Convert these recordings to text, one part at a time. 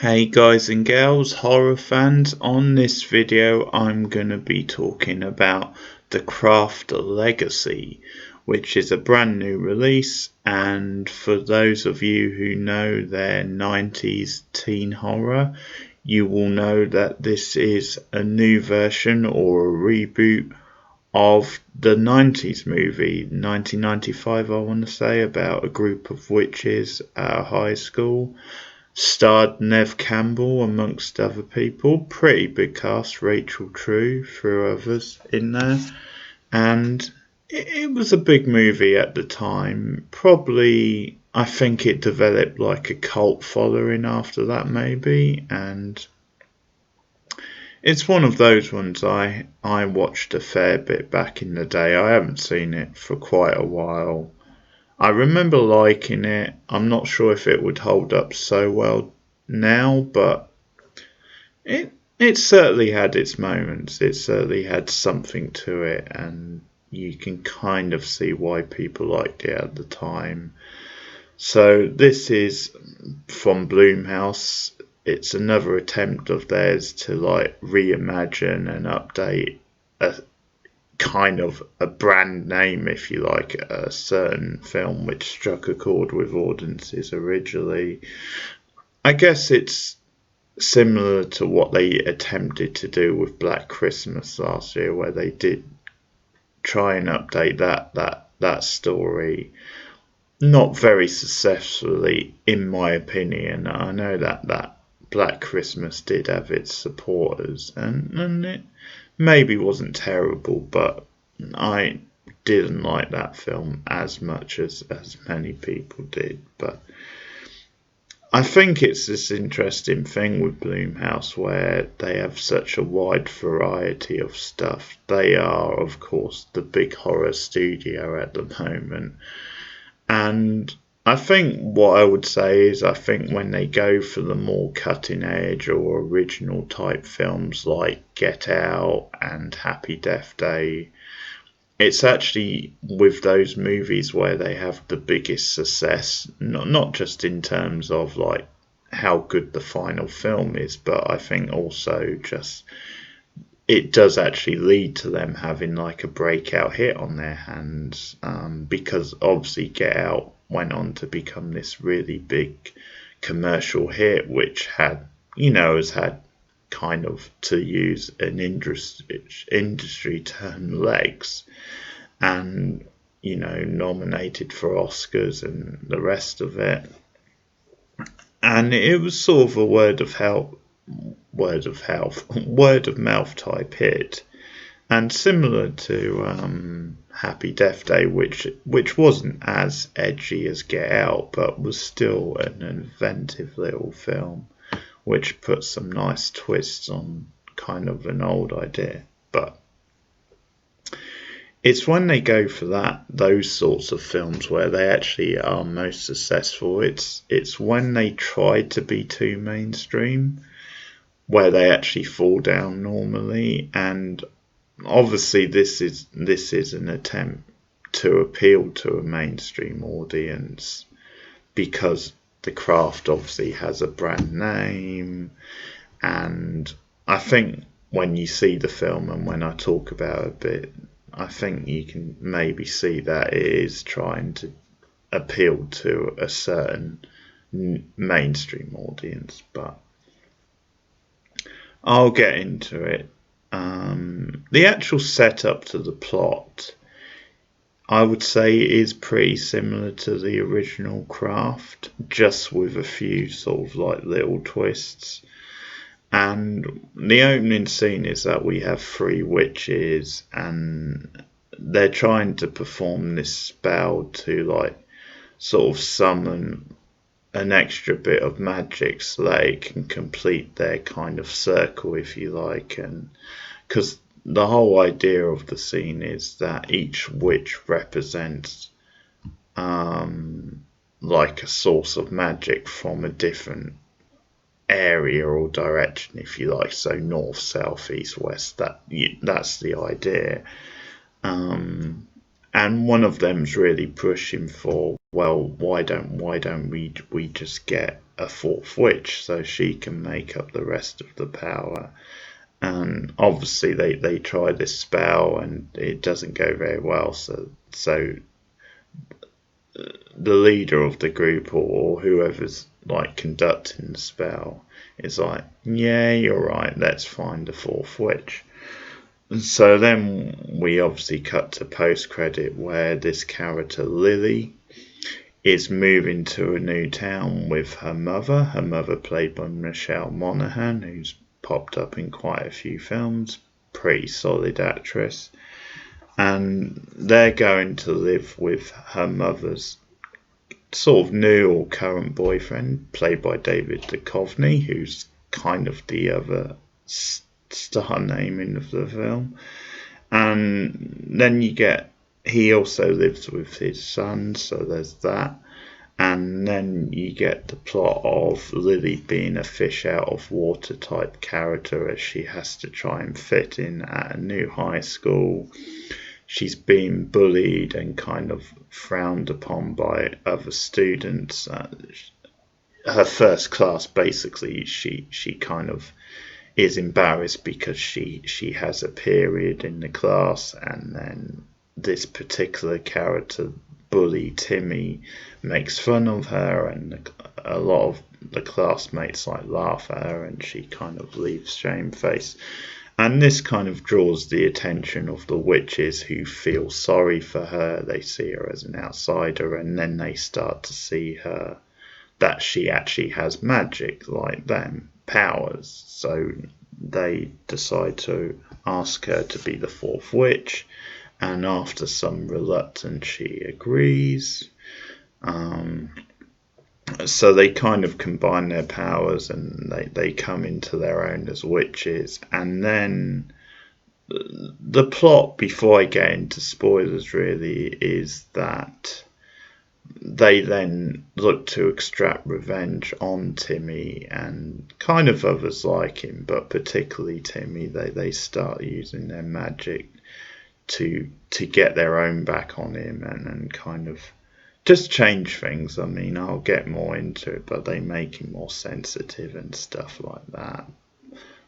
Hey guys and girls, horror fans, on this video I'm going to be talking about The Craft Legacy, which is a brand new release, and for those of you who know their 90s teen horror, you will know that this is a new version or a reboot of the 90s movie, 1995 I want to say, about a group of witches at a high school. Starred Neve Campbell amongst other people. Pretty big cast. Rachel True, through others in there. And it was a big movie at the time. Probably, I think it developed like a cult following after that maybe. And it's one of those ones I watched a fair bit back in the day. I haven't seen it for quite a while. I remember liking it. I'm not sure if it would hold up so well now, but it certainly had its moments. It certainly had something to it, and you can kind of see why people liked it at the time. So this is from Blumhouse. It's another attempt of theirs to like reimagine and update a kind of a brand name, if you like, a certain film which struck a chord with audiences originally. I guess it's similar to what they attempted to do with Black Christmas last year, where they did try and update that story. Not very successfully, in my opinion. I know that Black Christmas did have its supporters, and it maybe wasn't terrible, but I didn't like that film as much as many people did. But I think it's this interesting thing with Blumhouse where they have such a wide variety of stuff. They are, of course, the big horror studio at the moment. And I think what I would say is I think when they go for the more cutting edge or original type films like Get Out and Happy Death Day, it's actually with those movies where they have the biggest success, not just in terms of like how good the final film is, but I think also just it does actually lead to them having like a breakout hit on their hands, because obviously Get Out went on to become this really big commercial hit, which has had kind of, to use an industry term, legs, and nominated for Oscars and the rest of it. And it was sort of a word of mouth type hit, and similar to Happy Death Day, which wasn't as edgy as Get Out, but was still an inventive little film, which put some nice twists on kind of an old idea. But it's when they go for those sorts of films where they actually are most successful. It's when they try to be too mainstream where they actually fall down normally. And obviously this is an attempt to appeal to a mainstream audience, because The Craft obviously has a brand name, and I think when you see the film and when I talk about it a bit, I think you can maybe see that it is trying to appeal to a certain mainstream audience. But I'll get into it. The actual setup to the plot, I would say, is pretty similar to the original Craft, just with a few sort of like little twists. And the opening scene is that we have three witches, and they're trying to perform this spell to like sort of summon an extra bit of magic so they can complete their kind of circle, if you like. And because the whole idea of the scene is that each witch represents like a source of magic from a different area or direction, if you like. So north, south, east, west. That's the idea. And one of them's really pushing for well, why don't we just get a fourth witch so she can make up the rest of the power? And obviously they try this spell and it doesn't go very well. So the leader of the group or whoever's like conducting the spell is like, yeah, you're right, let's find the fourth witch. And so then we obviously cut to post credit where this character Lily is moving to a new town with her mother played by Michelle Monaghan, who's popped up in quite a few films, pretty solid actress. And they're going to live with her mother's sort of new or current boyfriend, played by David Duchovny, who's kind of the other star name in the film. And then he also lives with his son, so there's that. And then you get the plot of Lily being a fish out of water type character as she has to try and fit in at a new high school. She's being bullied and kind of frowned upon by other students. Her first class, basically, she kind of is embarrassed because she has a period in the class, and then this particular character, bully Timmy, makes fun of her, and a lot of the classmates laugh at her, and she kind of leaves shamefaced. And this kind of draws the attention of the witches, who feel sorry for her. They see her as an outsider, and then they start to see her that she actually has magic like them, powers. So they decide to ask her to be the fourth witch, and after some reluctance, she agrees. So they kind of combine their powers and they come into their own as witches. And then the plot, before I get into spoilers really, is that they then look to extract revenge on Timmy and kind of others like him, but particularly Timmy. They start using their magic to get their own back on him and kind of just change things. I mean, I'll get more into it, but they make him more sensitive and stuff like that.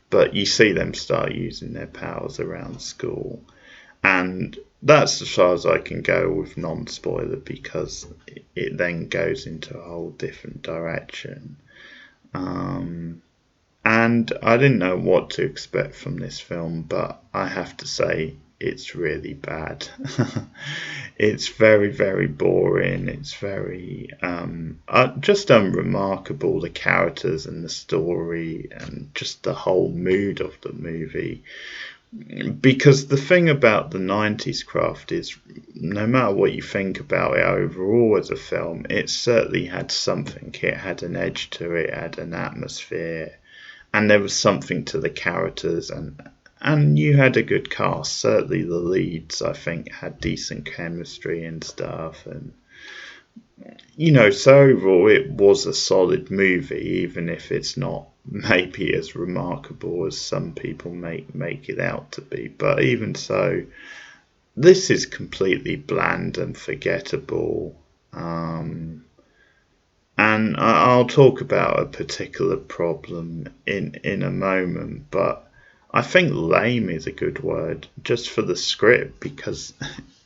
But you see them start using their powers around school. And that's as far as I can go with non-spoiler, because it then goes into a whole different direction. And I didn't know what to expect from this film, but I have to say it's really bad. It's very, very boring. It's very just unremarkable, the characters and the story and just the whole mood of the movie. Because the thing about the 90s craft is, no matter what you think about it overall as a film, it certainly had something. It had an edge to it, it had an atmosphere, and there was something to the characters, and you had a good cast. Certainly the leads, I think, had decent chemistry and stuff, and so overall it was a solid movie, even if it's not maybe as remarkable as some people make it out to be. But even so, this is completely bland and forgettable. And I'll talk about a particular problem in a moment, but I think lame is a good word just for the script, because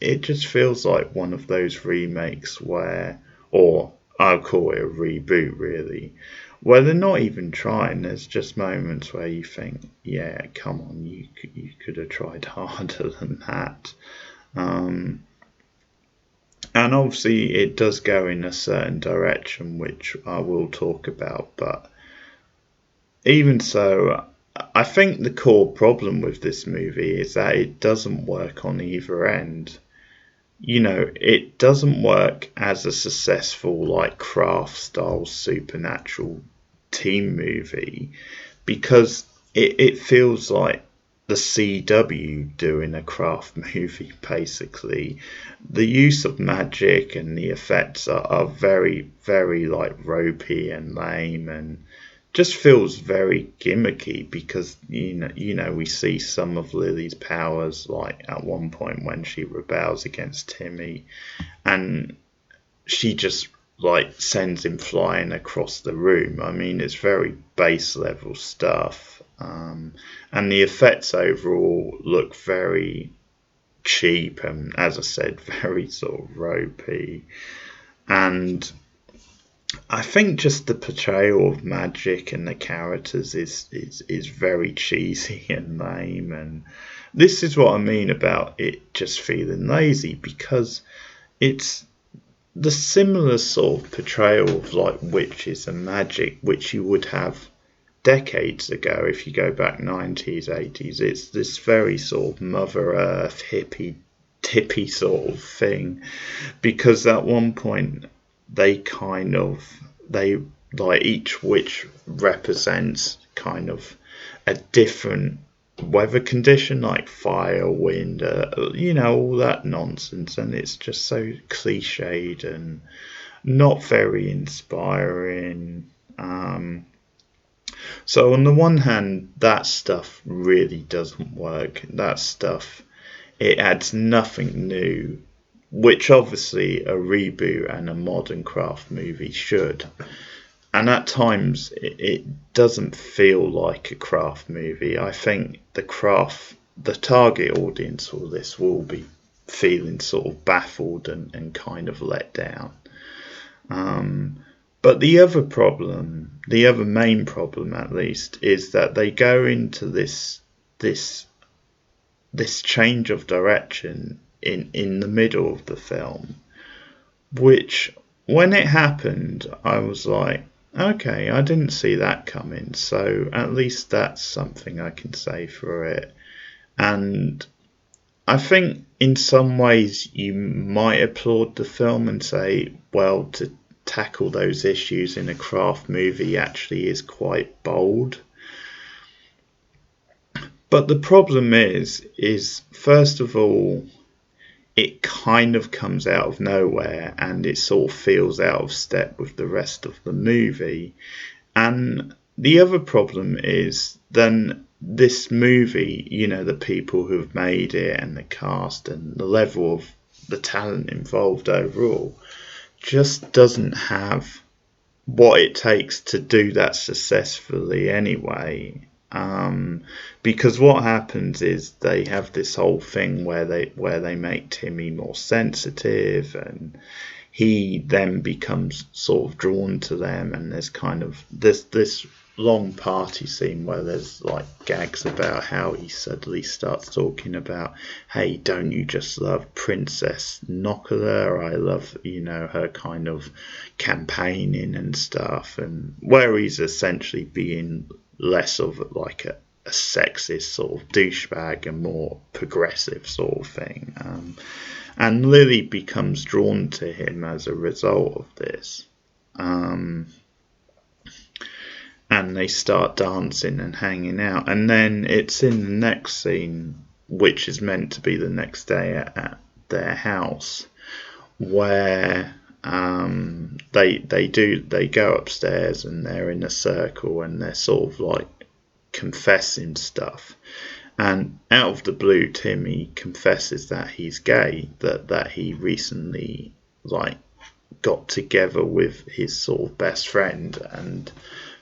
it just feels like one of those remakes where, or I'll call it a reboot really, where they're not even trying. There's just moments where you think, yeah, come on, you could have tried harder than that. And obviously it does go in a certain direction, which I will talk about, but even so, I think the core problem with this movie is that it doesn't work on either end. It doesn't work as a successful, craft style supernatural team movie, because it feels like the CW doing a craft movie, basically. The use of magic and the effects are very, very ropey and lame, and just feels very gimmicky, because we see some of Lily's powers, like at one point when she rebels against Timmy, and she just like sends him flying across the room. I mean, it's very base level stuff, and the effects overall look very cheap and, as I said, very sort of ropey. And I think just the portrayal of magic and the characters is very cheesy and lame, and this is what I mean about it just feeling lazy, because it's the similar sort of portrayal of like witches and magic which you would have decades ago if you go back 90s, 80s. It's this very sort of Mother Earth hippie sort of thing, because at one point they like each witch represents kind of a different weather condition, like fire, wind, all that nonsense, and it's just so cliched and not very inspiring. So on the one hand, that stuff really doesn't work. That stuff, it adds nothing new, which obviously a reboot and a modern craft movie should. And at times it doesn't feel like a craft movie. I think the target audience for this will be feeling sort of baffled and kind of let down. But the other main problem at least, is that they go into this change of direction in the middle of the film, which when it happened, I was like, okay, I didn't see that coming, so at least that's something I can say for it. And I think in some ways you might applaud the film and say, well, to tackle those issues in a craft movie actually is quite bold. But the problem is first of all, it kind of comes out of nowhere and it sort of feels out of step with the rest of the movie. And the other problem is then this movie, the people who've made it and the cast and the level of the talent involved overall just doesn't have what it takes to do that successfully anyway. Because what happens is they have this whole thing where they make Timmy more sensitive, and he then becomes sort of drawn to them, and there's kind of this long party scene where there's like gags about how he suddenly starts talking about, hey, don't you just love Princess Nokola? I love her kind of campaigning and stuff, and where he's essentially being less of like a sexist sort of douchebag and more progressive sort of thing. And Lily becomes drawn to him as a result of this. And they start dancing and hanging out. And then it's in the next scene, which is meant to be the next day at their house, where they go upstairs and they're in a circle and they're sort of like confessing stuff. And out of the blue, Timmy confesses that he's gay, that he recently like got together with his sort of best friend, and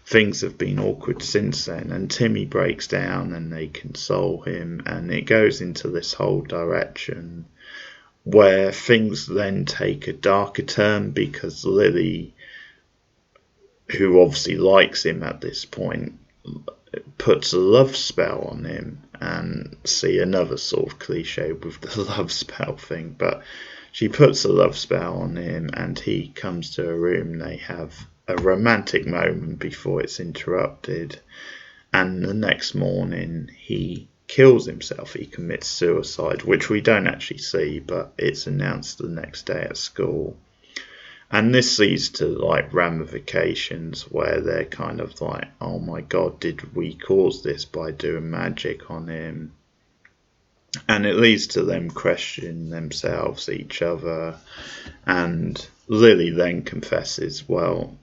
things have been awkward since then. And Timmy breaks down and they console him, and it goes into this whole direction where things then take a darker turn, because Lily, who obviously likes him at this point, puts a love spell on him. And see, another sort of cliche with the love spell thing, but she puts a love spell on him and he comes to her room. They have a romantic moment before it's interrupted, and the next morning he kills himself. He commits suicide, which we don't actually see, but it's announced the next day at school. And this leads to like ramifications where they're kind of like, oh my god, did we cause this by doing magic on him? And it leads to them questioning themselves, each other. And Lily then confesses, well,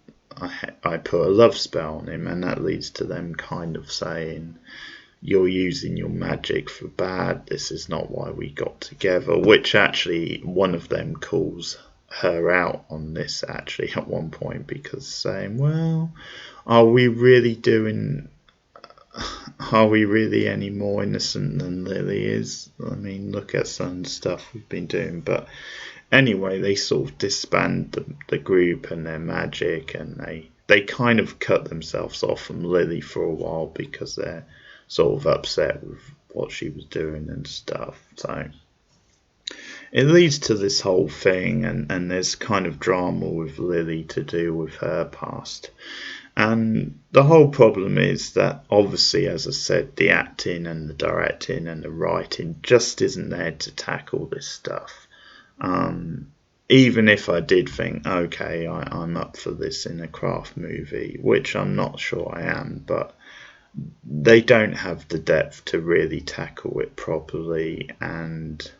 I put a love spell on him, and that leads to them kind of saying, you're using your magic for bad, this is not why we got together, which actually one of them calls her out on this actually at one point, because saying, well, are we really any more innocent than Lily is? I mean, look at some stuff we've been doing. But anyway, they sort of disband the group and their magic, and they kind of cut themselves off from Lily for a while because they're sort of upset with what she was doing and stuff. So it leads to this whole thing, and there's kind of drama with Lily to do with her past. And the whole problem is that, obviously, as I said, the acting and the directing and the writing just isn't there to tackle this stuff. Even if I did think, okay, I'm up for this in a craft movie, which I'm not sure I am, but they don't have the depth to really tackle it properly, and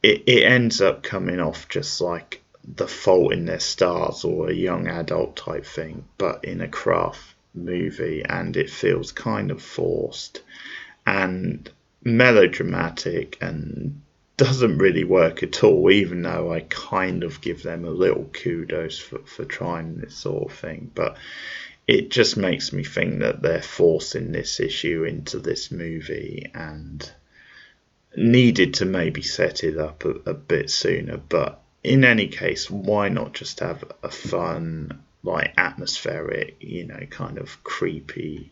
it ends up coming off just like The Fault in Their Stars or a young adult type thing, but in a craft movie, and it feels kind of forced and melodramatic and doesn't really work at all, even though I kind of give them a little kudos for trying this sort of thing. But it just makes me think that they're forcing this issue into this movie and needed to maybe set it up a bit sooner. But in any case, why not just have a fun, like atmospheric, kind of creepy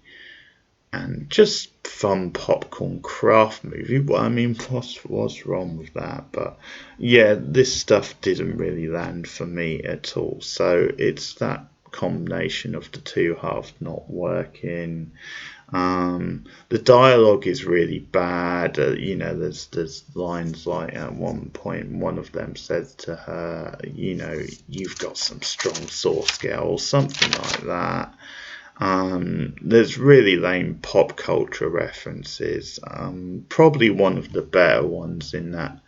and just fun popcorn craft movie? Well, I mean, what's wrong with that? But yeah, this stuff didn't really land for me at all. So it's that combination of the two halves not working. The dialogue is really bad. There's lines like at one point one of them says to her, you've got some strong sauce, girl, or something like that. There's really lame pop culture references. Probably one of the better ones in that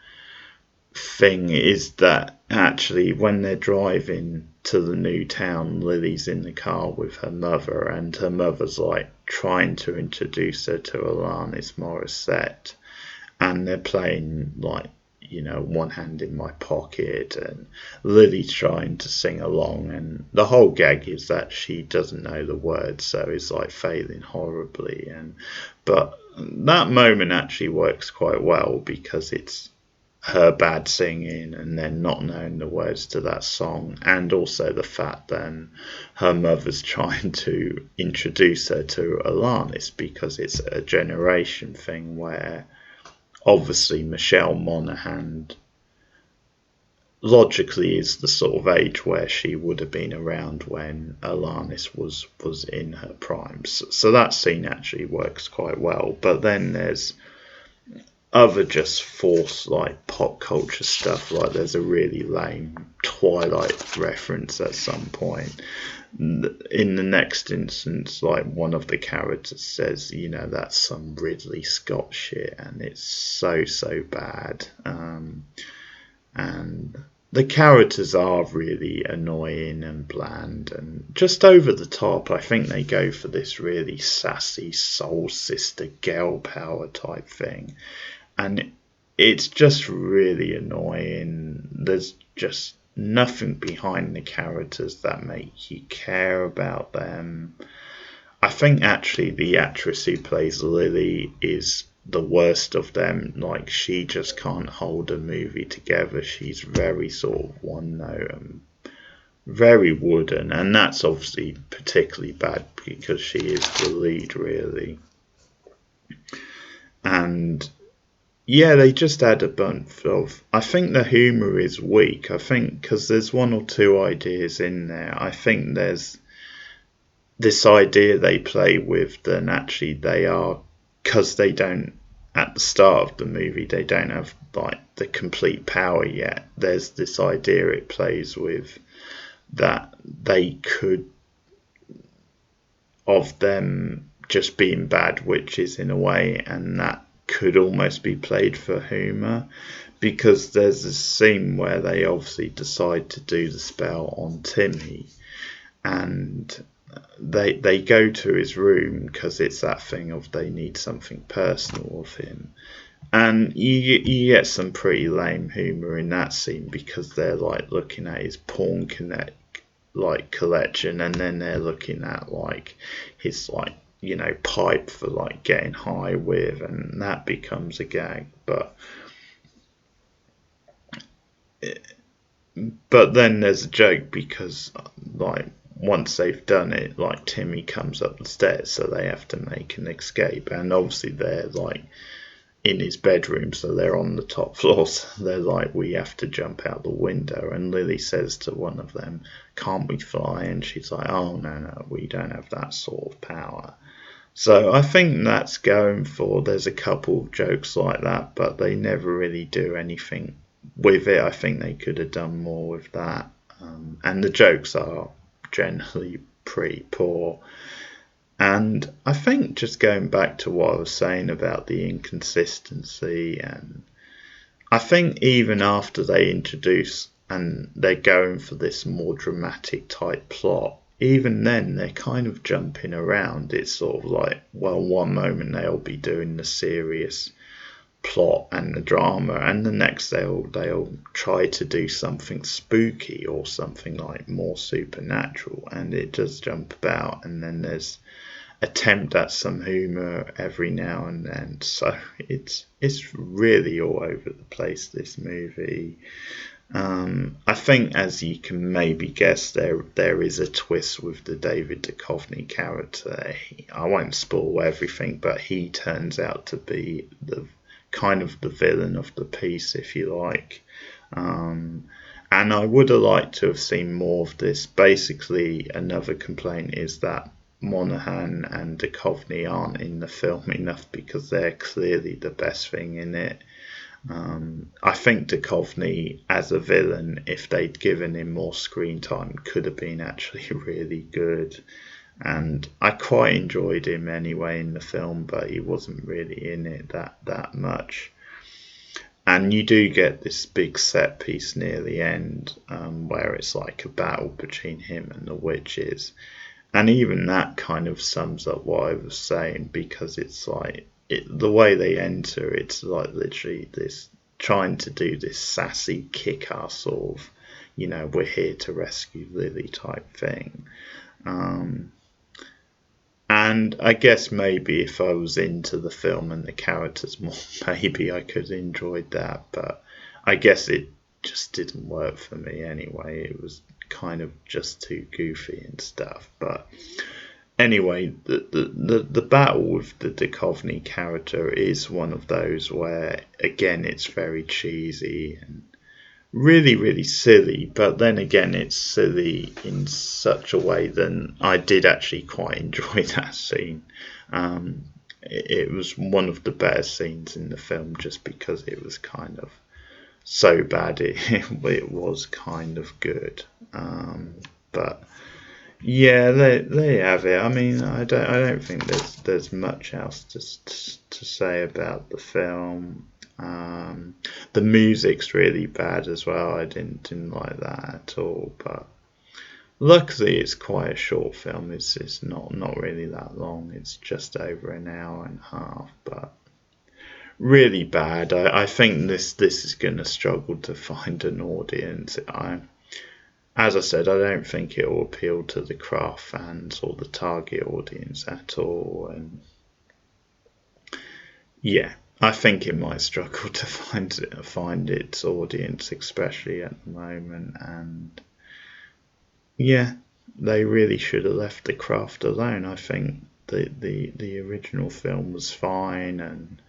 thing is that actually when they're driving to the new town, Lily's in the car with her mother, and her mother's like trying to introduce her to Alanis Morissette, and they're playing like, One Hand in My Pocket, and Lily's trying to sing along, and the whole gag is that she doesn't know the words, so it's like failing horribly. But that moment actually works quite well because it's her bad singing and then not knowing the words to that song, and also the fact that her mother's trying to introduce her to Alanis, because it's a generation thing where obviously Michelle Monaghan logically is the sort of age where she would have been around when Alanis was in her prime. So that scene actually works quite well. But then there's other just forced like pop culture stuff, like there's a really lame Twilight reference at some point. In the next instance, like one of the characters says, that's some Ridley Scott shit, and it's so bad. And the characters are really annoying and bland and just over the top. I think they go for this really sassy soul sister girl power type thing, and it's just really annoying. There's just nothing behind the characters that make you care about them. I think actually the actress who plays Lily is the worst of them. Like, she just can't hold a movie together. She's very sort of one note and very wooden, and that's obviously particularly bad because she is the lead, really. And yeah, they just add a bunch of... I think the humour is weak. I think because there's one or two ideas in there. I think there's this idea they play with, then actually they are... Because they don't... At the start of the movie, they don't have like the complete power yet. There's this idea it plays with that they could... Of them just being bad witches in a way, and that could almost be played for humour, because there's a scene where they obviously decide to do the spell on Timmy, and they go to his room because it's that thing of they need something personal of him, And you get some pretty lame humour in that scene because they're like looking at his porn connect like collection, and then they're looking at like his like pipe for like getting high with, and that becomes a gag. But then there's a joke because like once they've done it, like Timmy comes up the stairs, so they have to make an escape, and obviously they're like in his bedroom, so they're on the top floor, so they're like, we have to jump out the window, and Lily says to one of them, can't we fly? And she's like, oh no, we don't have that sort of power. So I think that's going for, there's a couple of jokes like that, but they never really do anything with it. I think they could have done more with that, and the jokes are generally pretty poor. And I think just going back to what I was saying about the inconsistency, and I think even after they introduce and they're going for this more dramatic type plot, even then they're kind of jumping around. It's sort of like, well, one moment they'll be doing the serious plot and the drama, and the next they'll try to do something spooky or something like more supernatural, and it does jump about, and then there's attempt at some humor every now and then. So it's really all over the place, this movie. I think, as you can maybe guess, there is a twist with the David Duchovny character. I won't spoil everything, but he turns out to be the kind of the villain of the piece, if you like. And I would have liked to have seen more of this. Basically, another complaint is that Monaghan and Duchovny aren't in the film enough because they're clearly the best thing in it. I think Duchovny as a villain, if they'd given him more screen time, could have been actually really good. And I quite enjoyed him anyway in the film, but he wasn't really in it that much. And you do get this big set piece near the end, where it's like a battle between him and the witches. And even that kind of sums up what I was saying, because it's like the way they enter, it's like literally this trying to do this sassy kick-ass sort of, we're here to rescue Lily type thing. And I guess maybe if I was into the film and the characters more, maybe I could have enjoyed that. But I guess it just didn't work for me anyway. It was kind of just too goofy and stuff. But anyway, the battle with the Duchovny character is one of those where, again, it's very cheesy and really, really silly. But then again, it's silly in such a way that I did actually quite enjoy that scene. It was one of the better scenes in the film just because it was kind of so bad it was kind of good. But yeah, there you have it. I mean, I don't think there's much else to say about the film. The music's really bad as well. I didn't like that at all. But luckily, it's quite a short film. It's not really that long. It's just over an hour and a half. But really bad. I think this is going to struggle to find an audience. As I said, I don't think it will appeal to the craft fans or the target audience at all. And yeah, I think it might struggle to find its audience, especially at the moment. And yeah, they really should have left the craft alone. I think the original film was fine, and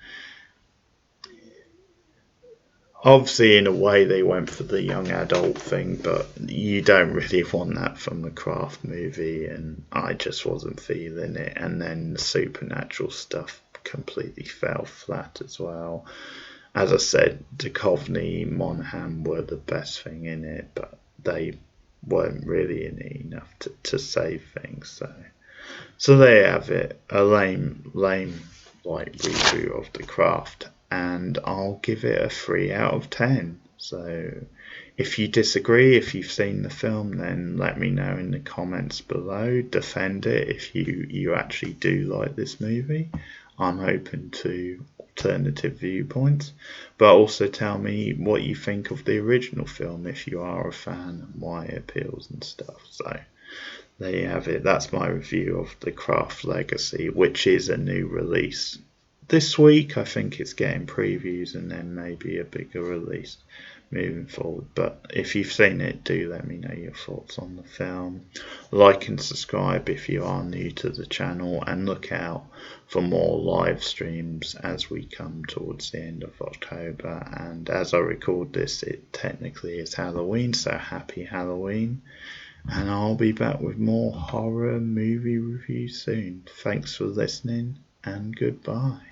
obviously, in a way, they went for the young adult thing, but you don't really want that from the Craft movie, and I just wasn't feeling it. And then the supernatural stuff completely fell flat as well. As I said, Duchovny, Monaghan were the best thing in it, but they weren't really in it enough to save things. So there you have it, a lame like reboot of the Craft. And I'll give it a 3 out of 10. So if you disagree, if you've seen the film, then let me know in the comments below. Defend it if you actually do like this movie. I'm open to alternative viewpoints, but also tell me what you think of the original film if you are a fan and why it appeals and stuff. So there you have it. That's my review of The Craft Legacy, which is a new release. This week I think it's getting previews and then maybe a bigger release moving forward. But if you've seen it, do let me know your thoughts on the film. Like and subscribe if you are new to the channel, and look out for more live streams as we come towards the end of October. And as I record this, it technically is Halloween, so happy Halloween. And I'll be back with more horror movie reviews soon. Thanks for listening, and goodbye.